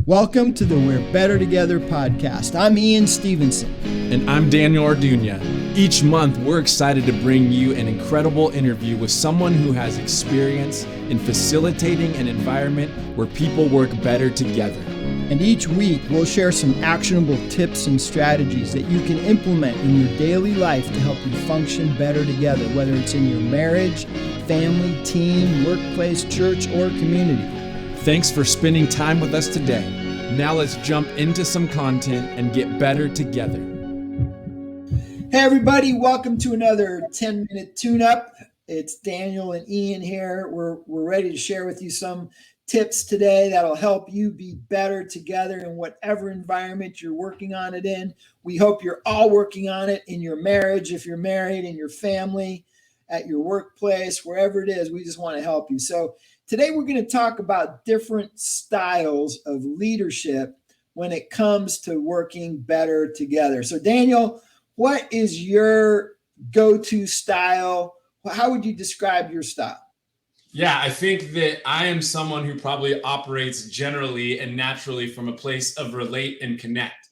Welcome to the We're Better Together podcast. I'm Ian Stevenson. And I'm Daniel Arduña. Each month, we're excited to bring you an incredible interview with someone who has experience in facilitating an environment where people work better together. And each week, we'll share some actionable tips and strategies that you can implement in your daily life to help you function better together, whether it's in your marriage, family, team, workplace, church, or community. Thanks for spending time with us today. Now let's jump into some content and get better together. Hey everybody, welcome to another 10-minute tune-up. It's Daniel and Ian here. We're ready to share with you some tips today that'll help you be better together in whatever environment you're working on it in. We hope you're all working on it in your marriage, if you're married, in your family, at your workplace, wherever it is. We just want to help you. So today we're going to talk about different styles of leadership when it comes to working better together. So Daniel, what is your go-to style? How would you describe your style? Yeah, I think that I am someone who probably operates generally and naturally from a place of relate and connect,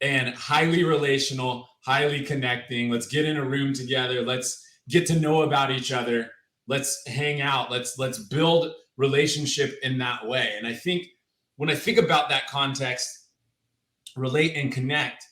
and highly relational, highly connecting. Let's get in a room together. Let's get to know about each other. Let's hang out. Let's build relationship in that way. And I think when I think about that context, relate and connect,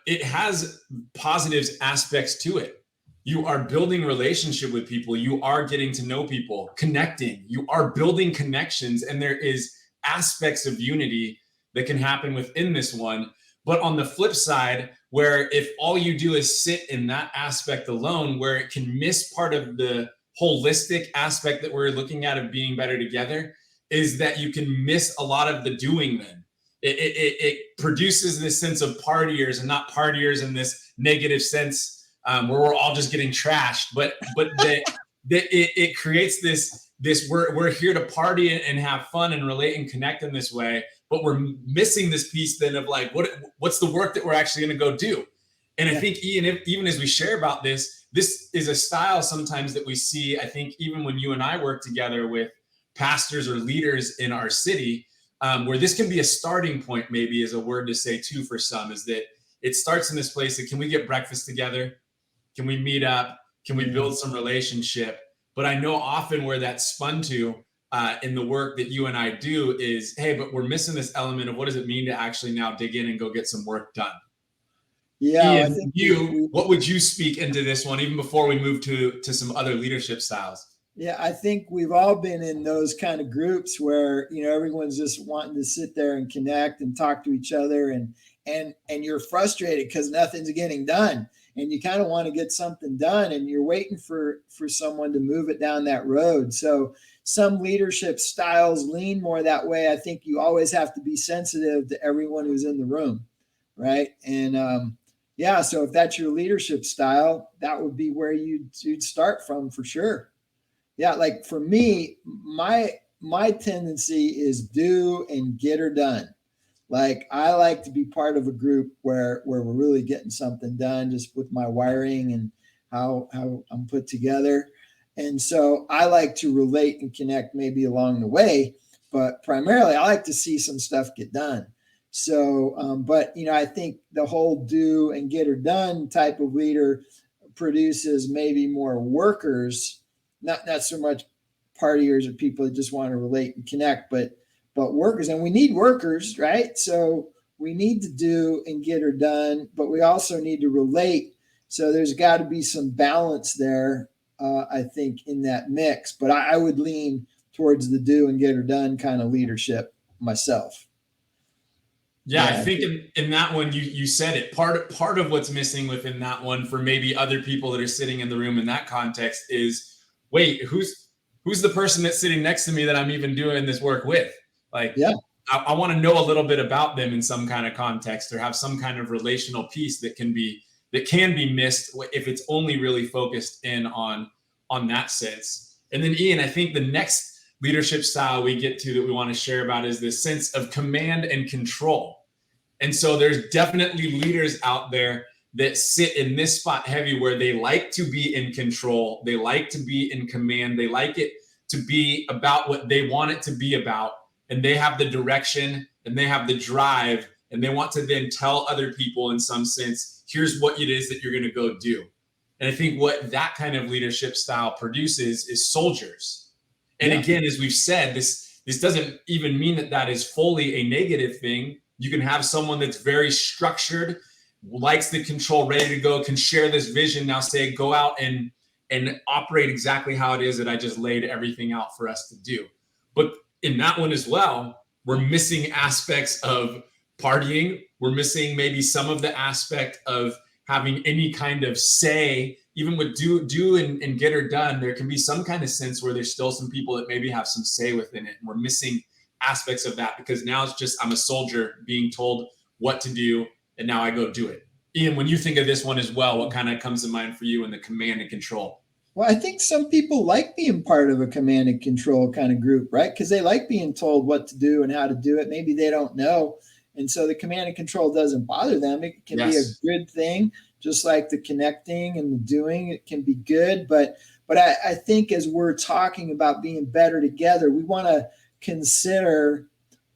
it has positive aspects to it. You are building relationship with people. You are getting to know people, connecting. You are building connections, and there is aspects of unity that can happen within this one. But on the flip side, where if all you do is sit in that aspect alone, where it can miss part of the holistic aspect that we're looking at of being better together, is that you can miss a lot of the doing then. It produces this sense of partiers, and not partiers in this negative sense, where we're all just getting trashed, but it creates this we're here to party and have fun and relate and connect in this way, but we're missing this piece then of like what's the work that we're actually going to go do. And I think even as we share about this is a style sometimes that we see. I think even when you and I work together with pastors or leaders in our city, where this can be a starting point, maybe is a word to say too for some, is that it starts in this place that can we get breakfast together? Can we meet up? Can we build some relationship? But I know often where that's spun to in the work that you and I do is, hey, but we're missing this element of what does it mean to actually now dig in and go get some work done? Yeah, Ian, what would you speak into this one, even before we move to some other leadership styles? Yeah, I think we've all been in those kind of groups where, everyone's just wanting to sit there and connect and talk to each other, and you're frustrated because nothing's getting done. And you kind of want to get something done, and you're waiting for someone to move it down that road. So some leadership styles lean more that way. I think you always have to be sensitive to everyone who's in the room, right? And so if that's your leadership style, that would be where you'd start from for sure. Yeah, like for me, my tendency is do and get her done. Like I like to be part of a group where we're really getting something done, just with my wiring and how I'm put together. And so I like to relate and connect maybe along the way, but primarily I like to see some stuff get done. So, I think the whole do and get her done type of leader produces maybe more workers, not so much partiers or people that just want to relate and connect, but workers. And we need workers, right? So we need to do and get her done, but we also need to relate. So there's got to be some balance there, I think, in that mix. But I would lean towards the do and get her done kind of leadership myself. Yeah, I think in that one, you said it. Part of what's missing within that one for maybe other people that are sitting in the room in that context is, wait, who's the person that's sitting next to me that I'm even doing this work with? Like, yeah. I want to know a little bit about them in some kind of context, or have some kind of relational piece that can be missed if it's only really focused in on that sense. And then Ian, I think the next leadership style we get to that we want to share about is this sense of command and control. And so there's definitely leaders out there that sit in this spot heavy, where they like to be in control. They like to be in command. They like it to be about what they want it to be about. And they have the direction and they have the drive, and they want to then tell other people in some sense, here's what it is that you're going to go do. And I think what that kind of leadership style produces is soldiers. And again, as we've said, this doesn't even mean that that is fully a negative thing. You can have someone that's very structured, likes the control, ready to go, can share this vision. Now say, go out and operate exactly how it is that I just laid everything out for us to do. But in that one as well, we're missing aspects of partying. We're missing maybe some of the aspect of having any kind of say. Even with do and get her done, there can be some kind of sense where there's still some people that maybe have some say within it. And we're missing aspects of that because now it's just I'm a soldier being told what to do, and now I go do it. Ian, when you think of this one as well, what kind of comes to mind for you in the command and control? Well, I think some people like being part of a command and control kind of group, right? Because they like being told what to do and how to do it. Maybe they don't know. And so the command and control doesn't bother them. It can be a good thing, just like the connecting and the doing. It can be good. But I think as we're talking about being better together, we want to consider,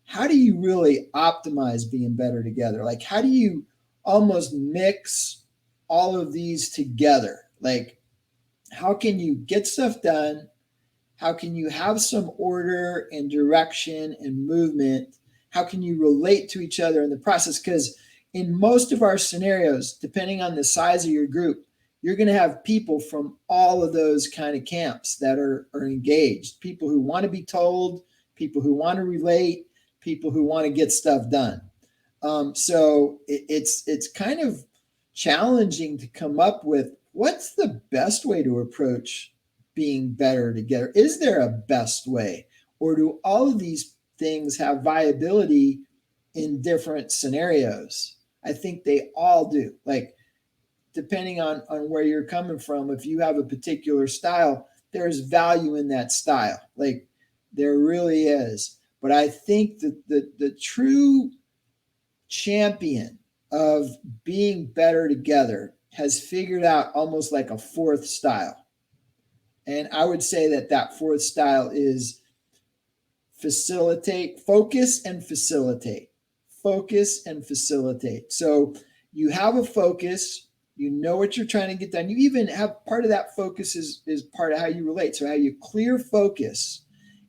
how do you really optimize being better together? Like, how do you almost mix all of these together? Like, how can you get stuff done? How can you have some order and direction and movement? How can you relate to each other in the process? Because in most of our scenarios, depending on the size of your group, you're going to have people from all of those kind of camps that are engaged. People who want to be told, people who want to relate, people who want to get stuff done. So it's kind of challenging to come up with what's the best way to approach being better together. Is there a best way, or do all of these things have viability in different scenarios? I think they all do. Like, depending on where you're coming from, if you have a particular style, there's value in that style. Like, there really is. But I think that the true champion of being better together has figured out almost like a fourth style. And I would say that fourth style is facilitate, focus and facilitate. Focus and facilitate. So you have a focus, you know what you're trying to get done. You even have part of that focus is part of how you relate. So how you clear focus,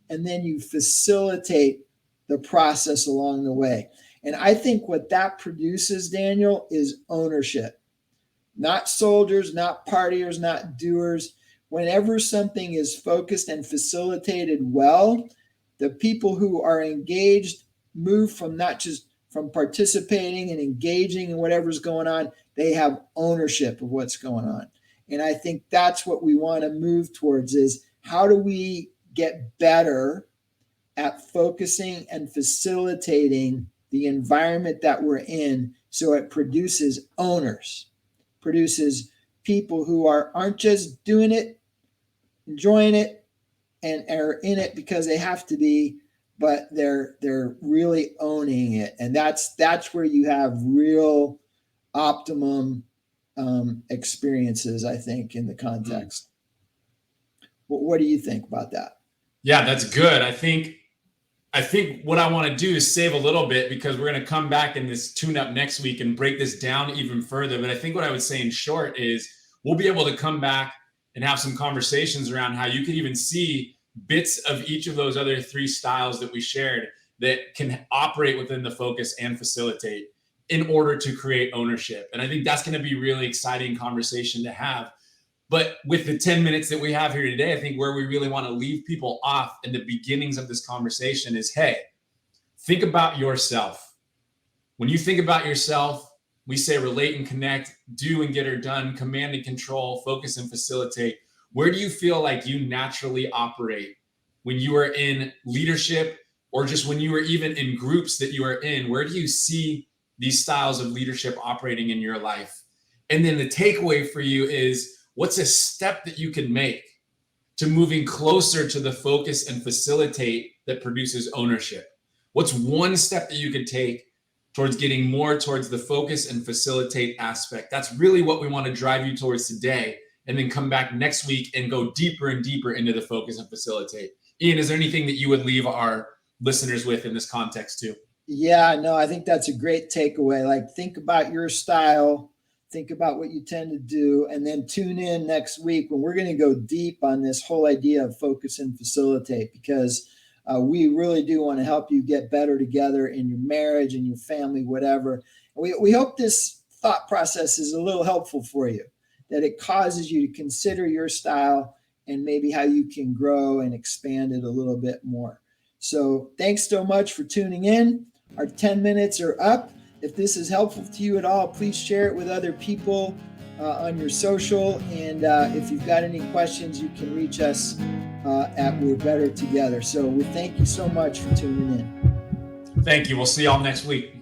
and then you facilitate the process along the way. And I think what that produces, Daniel, is ownership. Not soldiers, not partiers, not doers. Whenever something is focused and facilitated well, the people who are engaged move from not just from participating and engaging in whatever's going on, they have ownership of what's going on. And I think that's what we want to move towards, is how do we get better at focusing and facilitating the environment that we're in so it produces owners, produces people who aren't just doing it, enjoying it, and are in it because they have to be, but they're really owning it. And that's where you have real optimum experiences, I think, in the context. What do you think about that? Yeah, that's good. I think what I want to do is save a little bit, because we're going to come back in this tune-up next week and break this down even further. But I think what I would say in short is we'll be able to come back and have some conversations around how you can even see bits of each of those other three styles that we shared that can operate within the focus and facilitate in order to create ownership. And I think that's going to be a really exciting conversation to have. But with the 10 minutes that we have here today, I think where we really want to leave people off in the beginnings of this conversation is, hey, think about yourself. When you think about yourself, we say relate and connect, do and get her done, command and control, focus and facilitate. Where do you feel like you naturally operate when you are in leadership, or just when you are even in groups that you are in? Where do you see these styles of leadership operating in your life? And then the takeaway for you is, what's a step that you can make to moving closer to the focus and facilitate that produces ownership? What's one step that you could take towards getting more towards the focus and facilitate aspect? That's really what we want to drive you towards today, and then come back next week and go deeper and deeper into the focus and facilitate. Ian, is there anything that you would leave our listeners with in this context too? Yeah, no, I think that's a great takeaway. Like, think about your style, think about what you tend to do, and then tune in next week when we're going to go deep on this whole idea of focus and facilitate, because we really do want to help you get better together in your marriage and your family, whatever. We hope this thought process is a little helpful for you, that it causes you to consider your style and maybe how you can grow and expand it a little bit more. So, thanks so much for tuning in. Our 10 minutes are up. If this is helpful to you at all, please share it with other people on your social. And if you've got any questions, you can reach us at We're Better Together. So we thank you so much for tuning in. Thank you. We'll see y'all next week.